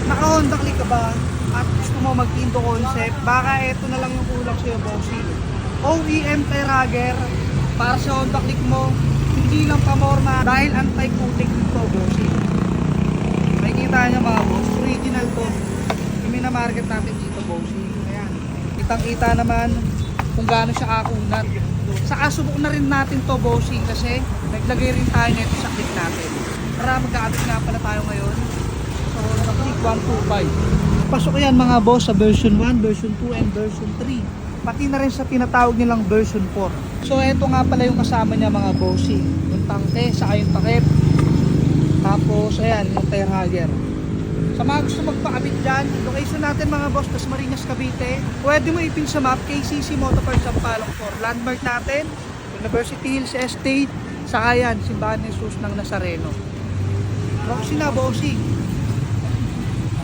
Naka-Honda Click ka ba? At gusto mo mag-Indo concept? Baka ito na lang yung kulang sa'yo, bossing. OEM Terrager para sa Honda Click mo. Hindi lang pamorma dahil anti-putik ito, bossing. Makikita nyo mga boss, original to. Yung minamarket natin dito, bossing. Ayan. Kitang-kita naman kung gaano siya kakunat. Saka subok na rin natin to, bossing, kasi naglagay rin tayo nito sa click natin. Para magkakabit nga pala tayo ngayon. So, Honda Click 125. Pasok yan mga boss sa version 1, version 2, and version 3. Pati na rin sa tinatawag nilang version 4. So eto nga pala yung kasama niya mga bossing. Yung tangke, saka yung takip. Tapos ayan, yung tire hugger. Sa mga gusto magpakabit dyan, location natin mga boss, Dasmariñas, Cavite. Pwede mo ipin sa map, KCC Motorparts Sampaloc 4. Landmark natin, University Hills Estate. Saka yan, Simbahan ni Jesus ng Nazareno. Roxy na bossing.